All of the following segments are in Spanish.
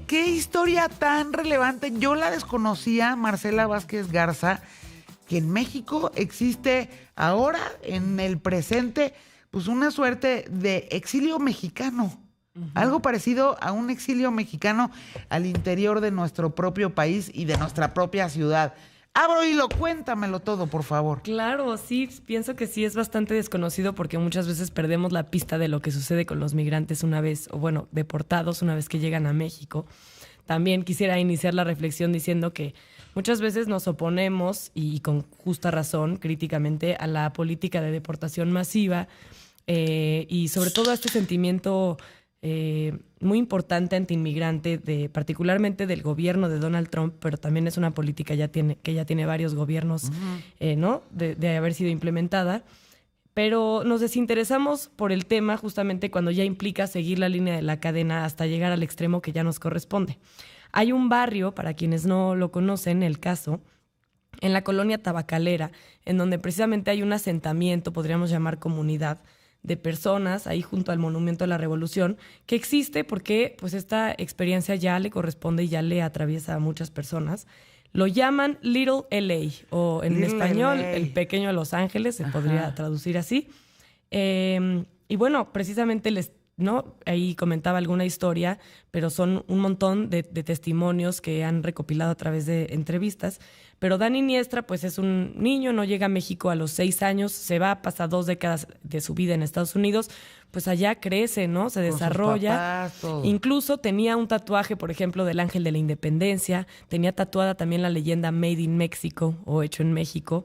qué historia tan relevante. Yo la desconocía, Marcela Vázquez Garza, que en México existe ahora, en el presente, pues una suerte de exilio mexicano. Algo parecido a un exilio mexicano al interior de nuestro propio país y de nuestra propia ciudad. Abro hilo, cuéntamelo todo, por favor. Claro, sí, pienso que sí es bastante desconocido porque muchas veces perdemos la pista de lo que sucede con los migrantes una vez, o bueno, deportados una vez que llegan a México. También quisiera iniciar la reflexión diciendo que muchas veces nos oponemos, y con justa razón, críticamente, a la política de deportación masiva y sobre todo a este sentimiento muy importante antiinmigrante, particularmente del gobierno de Donald Trump, pero también es una política que ya tiene varios gobiernos, ¿no? de haber sido implementada. Pero nos desinteresamos por el tema justamente cuando ya implica seguir la línea de la cadena hasta llegar al extremo que ya nos corresponde. Hay un barrio, para quienes no lo conocen, El Caso, en la colonia Tabacalera, en donde precisamente hay un asentamiento, podríamos llamar comunidad, de personas ahí junto al Monumento a la Revolución, que existe porque pues esta experiencia ya le corresponde y ya le atraviesa a muchas personas. Lo llaman Little LA, o en Little español, LA. El Pequeño Los Ángeles, se podría traducir así. Y bueno, precisamente ¿no? Ahí comentaba alguna historia, pero son un montón de testimonios que han recopilado a través de entrevistas. Pero Dani Niestra, pues es un niño, no llega a México a los 6 años, se va, pasa 2 décadas de su vida en Estados Unidos, pues allá crece, ¿no? Se desarrolla. Papás, todo. Incluso tenía un tatuaje, por ejemplo, del Ángel de la Independencia, tenía tatuada también la leyenda Made in Mexico o Hecho en México.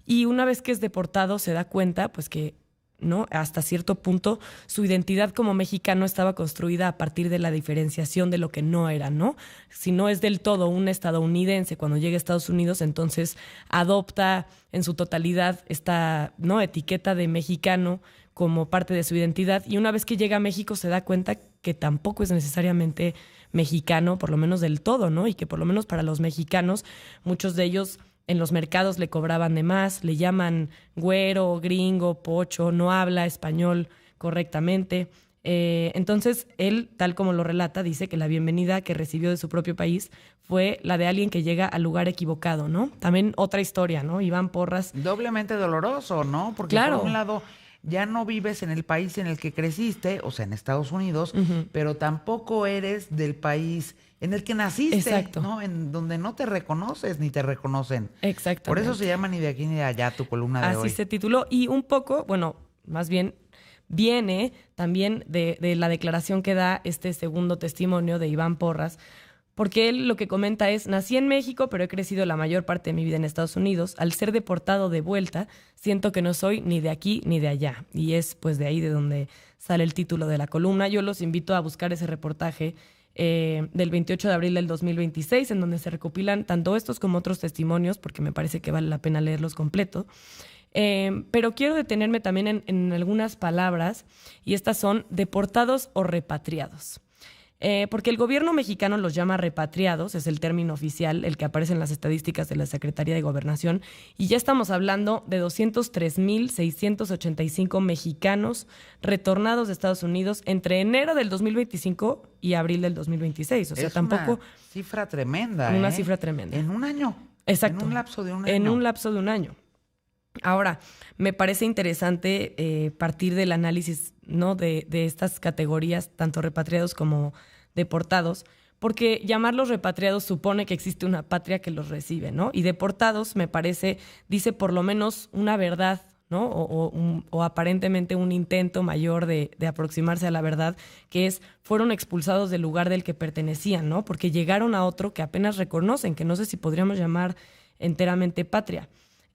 Y una vez que es deportado se da cuenta, pues que ¿no? Hasta cierto punto su identidad como mexicano estaba construida a partir de la diferenciación de lo que no era, ¿no? Si no es del todo un estadounidense cuando llega a Estados Unidos, entonces adopta en su totalidad esta, ¿no? etiqueta de mexicano como parte de su identidad, y una vez que llega a México se da cuenta que tampoco es necesariamente mexicano, por lo menos del todo, ¿no? Y que por lo menos para los mexicanos, muchos de ellos en los mercados le cobraban de más, le llaman güero, gringo, pocho, no habla español correctamente. Entonces, él, tal como lo relata, dice que la bienvenida que recibió de su propio país fue la de alguien que llega al lugar equivocado, ¿no? También otra historia, ¿no? Iván Porras. Doblemente doloroso, ¿no? Porque Claro. por un lado ya no vives en el país en el que creciste, o sea, en Estados Unidos, pero tampoco eres del país en el que naciste, Exacto. ¿no? En donde no te reconoces ni te reconocen. Exactamente. Por eso se llama Ni de aquí ni de allá tu columna de hoy. Así se tituló. Y un poco, bueno, más bien viene también de la declaración que da este segundo testimonio de Iván Porras, porque él lo que comenta es: nací en México, pero he crecido la mayor parte de mi vida en Estados Unidos. Al ser deportado de vuelta, siento que no soy ni de aquí ni de allá. Y es pues de ahí de donde sale el título de la columna. Yo los invito a buscar ese reportaje del 28 de abril del 2026, en donde se recopilan tanto estos como otros testimonios, porque me parece que vale la pena leerlos completo. Pero quiero detenerme también en algunas palabras, y estas son deportados o repatriados. Porque el gobierno mexicano los llama repatriados, es el término oficial, el que aparece en las estadísticas de la Secretaría de Gobernación, y ya estamos hablando de 203,685 mexicanos retornados de Estados Unidos entre enero del 2025 y abril del 2026. O sea, es tampoco... una cifra tremenda, Una cifra tremenda. En un año. Exacto. En un lapso de un año. En un lapso de un año. Ahora, me parece interesante partir del análisis, ¿no? de estas categorías, tanto repatriados como deportados, porque llamarlos repatriados supone que existe una patria que los recibe, ¿no? Y deportados, me parece, dice por lo menos una verdad, ¿no? O aparentemente un intento mayor de aproximarse a la verdad, que es: fueron expulsados del lugar del que pertenecían, ¿no? Porque llegaron a otro que apenas reconocen, que no sé si podríamos llamar enteramente patria.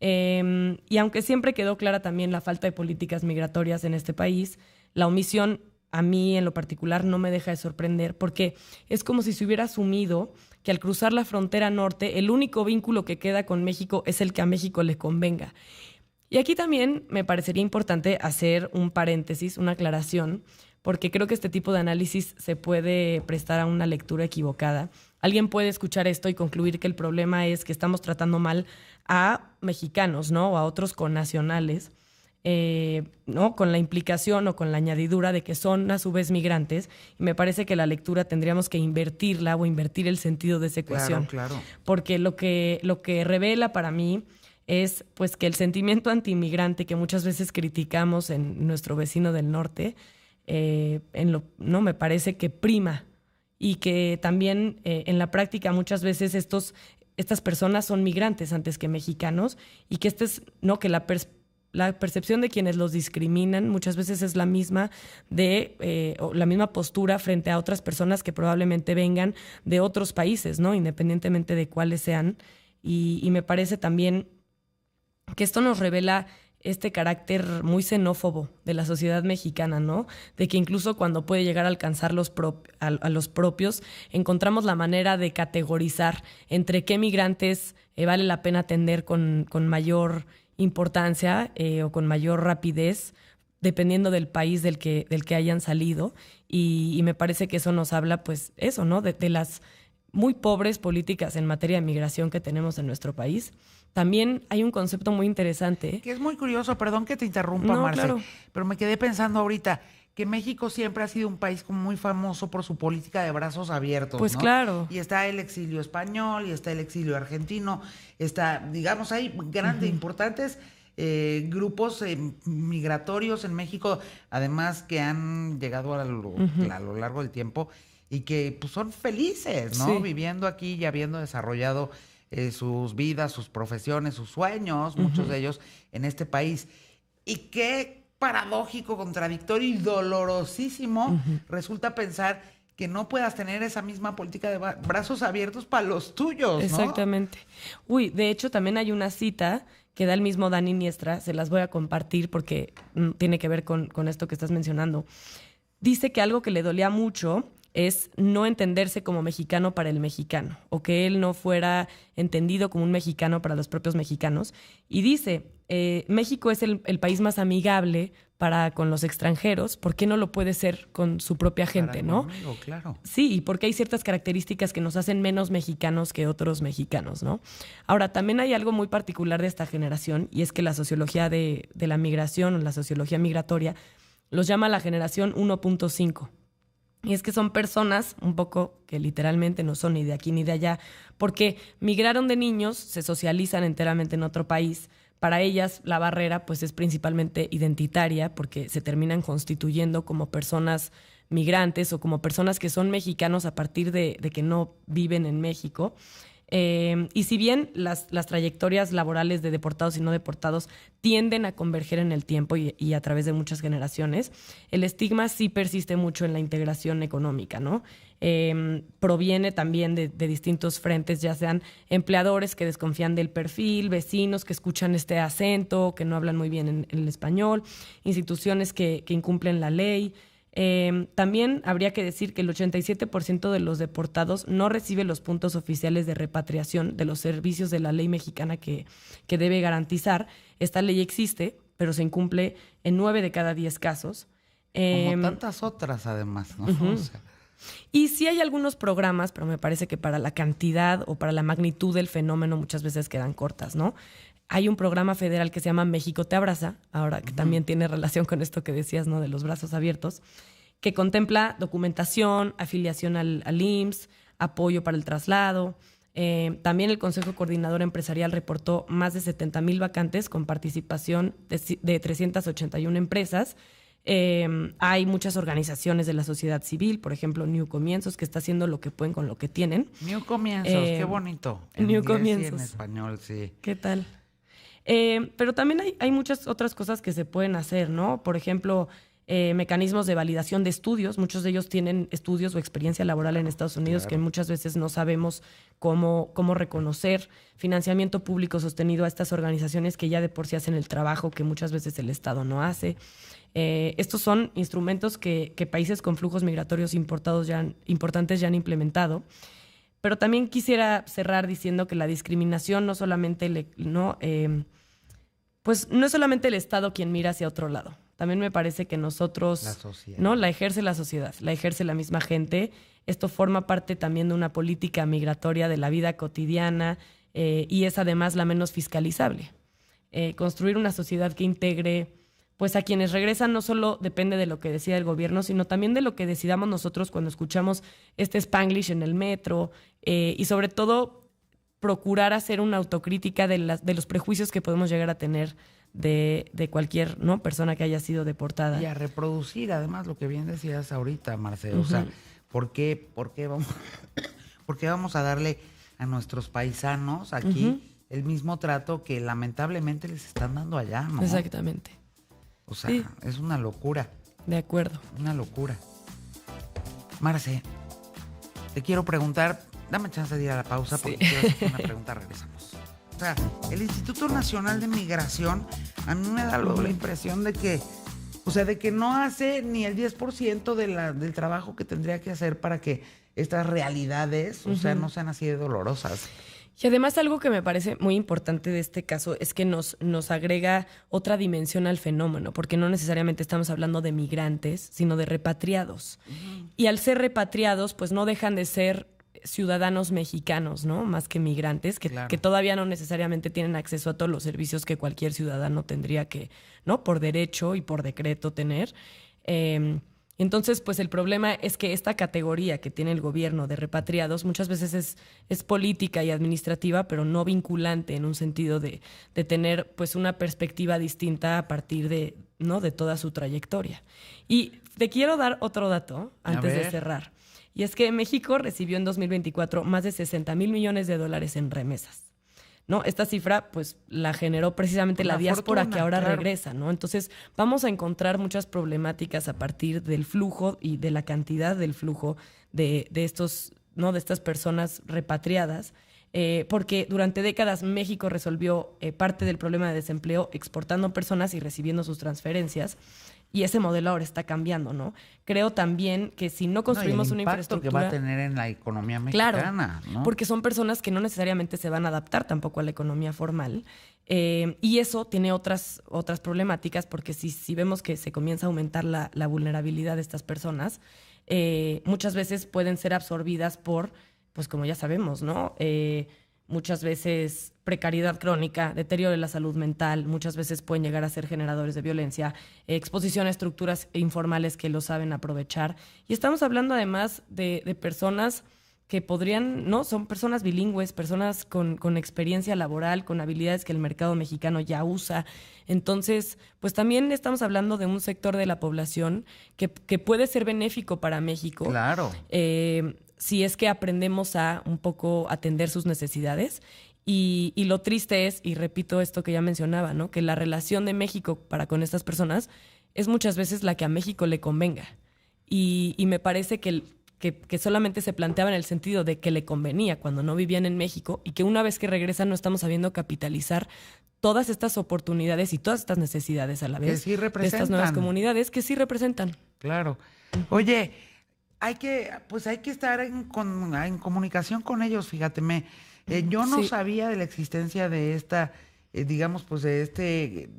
Y aunque siempre quedó clara también la falta de políticas migratorias en este país, la omisión a mí en lo particular no me deja de sorprender, porque es como si se hubiera asumido que al cruzar la frontera norte el único vínculo que queda con México es el que a México le convenga. Y aquí también me parecería importante hacer un paréntesis, una aclaración, porque creo que este tipo de análisis se puede prestar a una lectura equivocada. Alguien puede escuchar esto y concluir que el problema es que estamos tratando mal a mexicanos, ¿no? O a otros connacionales. ¿no? Con la implicación o con la añadidura de que son a su vez migrantes. Y me parece que la lectura tendríamos que invertirla o invertir el sentido de esa ecuación. Claro. Porque lo que revela para mí es pues que el sentimiento antimigrante que muchas veces criticamos en nuestro vecino del norte, no me parece que prima, y que también en la práctica muchas veces estas personas son migrantes antes que mexicanos, y que que la percepción de quienes los discriminan muchas veces es la misma o la misma postura frente a otras personas que probablemente vengan de otros países, ¿no? Independientemente de cuáles sean. Y me parece también que esto nos revela este carácter muy xenófobo de la sociedad mexicana, ¿no? De que incluso cuando puede llegar a alcanzar a los propios, encontramos la manera de categorizar entre qué migrantes vale la pena atender con mayor importancia o con mayor rapidez, dependiendo del país del que hayan salido. Y me parece que eso nos habla, pues, eso, ¿no? De las muy pobres políticas en materia de migración que tenemos en nuestro país. También hay un concepto muy interesante. Que es muy curioso, perdón que te interrumpa, No, Marce, claro. pero me quedé pensando ahorita que México siempre ha sido un país como muy famoso por su política de brazos abiertos, Pues ¿no? claro. Y está el exilio español, y está el exilio argentino, está, digamos, hay grandes, importantes grupos migratorios en México, además que han llegado a lo largo del tiempo y que pues son felices, ¿no? Sí. Viviendo aquí y habiendo desarrollado sus vidas, sus profesiones, sus sueños, muchos de ellos en este país. Y qué paradójico, contradictorio y dolorosísimo resulta pensar que no puedas tener esa misma política de brazos abiertos para los tuyos, ¿no? Exactamente. Uy, de hecho también hay una cita que da el mismo Dani Iniestra, se las voy a compartir porque tiene que ver con esto que estás mencionando. Dice que algo que le dolía mucho es no entenderse como mexicano para el mexicano, o que él no fuera entendido como un mexicano para los propios mexicanos. Y dice, México es el país más amigable con los extranjeros, ¿por qué no lo puede ser con su propia gente, no? Conmigo, claro. Sí, y porque hay ciertas características que nos hacen menos mexicanos que otros mexicanos, ¿no? Ahora, también hay algo muy particular de esta generación, y es que la sociología de la migración, o la sociología migratoria, los llama la generación 1.5. Y es que son personas un poco que literalmente no son ni de aquí ni de allá, porque migraron de niños, se socializan enteramente en otro país. Para ellas la barrera pues es principalmente identitaria, porque se terminan constituyendo como personas migrantes o como personas que son mexicanos a partir de que no viven en México. Y si bien las trayectorias laborales de deportados y no deportados tienden a converger en el tiempo y a través de muchas generaciones, el estigma sí persiste mucho en la integración económica, ¿no? Proviene también de distintos frentes, ya sean empleadores que desconfían del perfil, vecinos que escuchan este acento, que no hablan muy bien en el español, instituciones que incumplen la ley. También habría que decir que el 87% de los deportados no recibe los puntos oficiales de repatriación de los servicios de la ley mexicana que debe garantizar. Esta ley existe, pero se incumple en 9 de cada 10 casos. Como tantas otras, además, ¿no? O sea, y sí hay algunos programas, pero me parece que para la cantidad o para la magnitud del fenómeno muchas veces quedan cortas, ¿no? Hay un programa federal que se llama México te abraza, ahora que también tiene relación con esto que decías, ¿no? De los brazos abiertos, que contempla documentación, afiliación al IMSS, apoyo para el traslado. También el Consejo Coordinador Empresarial reportó más de 70,000 vacantes con participación de 381 empresas. Hay muchas organizaciones de la sociedad civil, por ejemplo, New Comienzos, que está haciendo lo que pueden con lo que tienen. New Comienzos, qué bonito. En New inglés Comienzos. y en español, sí. ¿Qué tal? Pero también hay muchas otras cosas que se pueden hacer, ¿no? Por ejemplo, mecanismos de validación de estudios. Muchos de ellos tienen estudios o experiencia laboral en Estados Unidos, que muchas veces no sabemos cómo reconocer. Financiamiento público sostenido a estas organizaciones que ya de por sí hacen el trabajo que muchas veces el Estado no hace. Estos son instrumentos que países con flujos migratorios importantes ya han implementado. Pero también quisiera cerrar diciendo que la discriminación no solamente pues no es solamente el Estado quien mira hacia otro lado. También me parece que nosotros, La sociedad. ¿no? La ejerce la sociedad, la ejerce la misma gente. Esto forma parte también de una política migratoria de la vida cotidiana y es además la menos fiscalizable. Construir una sociedad que integre pues a quienes regresan no solo depende de lo que decida el gobierno, sino también de lo que decidamos nosotros cuando escuchamos este Spanglish en el metro, y sobre todo procurar hacer una autocrítica de los prejuicios que podemos llegar a tener de cualquier, ¿no?, persona que haya sido deportada. Y a reproducir, además, lo que bien decías ahorita, Marce. O sea, ¿por qué vamos a darle a nuestros paisanos aquí el mismo trato que lamentablemente les están dando allá, ¿no? Exactamente. O sea, sí, es una locura. De acuerdo. Una locura. Marce, te quiero preguntar, dame chance de ir a la pausa porque quiero hacer una pregunta, regresamos. O sea, el Instituto Nacional de Migración, a mí me da luego la impresión de que, o sea, de que no hace ni el 10% del trabajo que tendría que hacer para que estas realidades, o sea, no sean así de dolorosas. Y además algo que me parece muy importante de este caso es que nos agrega otra dimensión al fenómeno, porque no necesariamente estamos hablando de migrantes, sino de repatriados. Y al ser repatriados, pues no dejan de ser ciudadanos mexicanos, ¿no? Más que migrantes, que todavía no necesariamente tienen acceso a todos los servicios que cualquier ciudadano tendría que, ¿no?, por derecho y por decreto tener. Entonces, pues el problema es que esta categoría que tiene el gobierno de repatriados muchas veces es política y administrativa, pero no vinculante en un sentido de tener pues una perspectiva distinta a partir de, ¿no?, de toda su trayectoria. Y te quiero dar otro dato antes de cerrar. Y es que México recibió en 2024 más de 60,000 millones de dólares en remesas, ¿no? Esta cifra, pues, la generó precisamente la diáspora que ahora regresa, ¿no? Entonces, vamos a encontrar muchas problemáticas a partir del flujo y de la cantidad del flujo de estos, ¿no?, de estas personas repatriadas, porque durante décadas México resolvió parte del problema de desempleo exportando personas y recibiendo sus transferencias. Y ese modelo ahora está cambiando, ¿no? Creo también que si no construimos una infraestructura... que va a tener en la economía mexicana, claro, ¿no? Porque son personas que no necesariamente se van a adaptar tampoco a la economía formal. Y eso tiene otras problemáticas, porque si vemos que se comienza a aumentar la vulnerabilidad de estas personas, muchas veces pueden ser absorbidas por, pues como ya sabemos, ¿no?, muchas veces precariedad crónica, deterioro de la salud mental, muchas veces pueden llegar a ser generadores de violencia, exposición a estructuras informales que lo saben aprovechar. Y estamos hablando además de personas que podrían, ¿no?, son personas bilingües, personas con experiencia laboral, con habilidades que el mercado mexicano ya usa. Entonces, pues también estamos hablando de un sector de la población que puede ser benéfico para México. Claro. Si es que aprendemos a un poco atender sus necesidades. Y lo triste es, y repito esto que ya mencionaba, ¿no?, que la relación de México para con estas personas es muchas veces la que a México le convenga. Y me parece que solamente se planteaba en el sentido de que le convenía cuando no vivían en México, y que una vez que regresan no estamos sabiendo capitalizar todas estas oportunidades y todas estas necesidades a la vez que sí representan. De estas nuevas comunidades que sí representan. Claro. Oye, hay que estar en comunicación con ellos, fíjate. Yo no sabía de la existencia de esta, digamos, pues de este...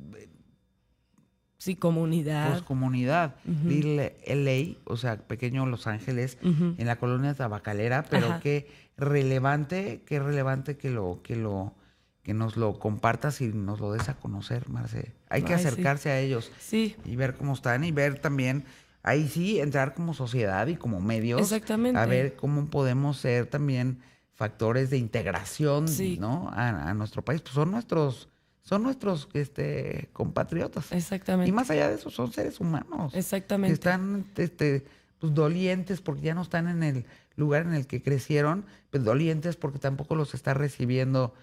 Sí, comunidad. Pues comunidad, Little LA, o sea, pequeño Los Ángeles, en la colonia tabacalera, pero qué relevante que nos lo compartas y nos lo des a conocer, Marce. Hay que acercarse a ellos y ver cómo están, y ver también, ahí sí, entrar como sociedad y como medios. Exactamente. A ver cómo podemos ser también factores de integración, ¿no?, a nuestro país. Pues son nuestros compatriotas. Exactamente. Y más allá de eso, son seres humanos. Exactamente. Que están pues dolientes porque ya no están en el lugar en el que crecieron, pues dolientes porque tampoco los está recibiendo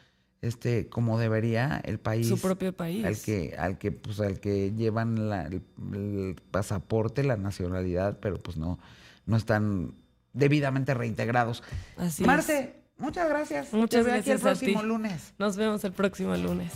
como debería el país. Su propio país. Al que llevan el pasaporte, la nacionalidad, pero pues no están debidamente reintegrados. Así Marce, muchas gracias. Muchas gracias el próximo lunes. Nos vemos el próximo lunes.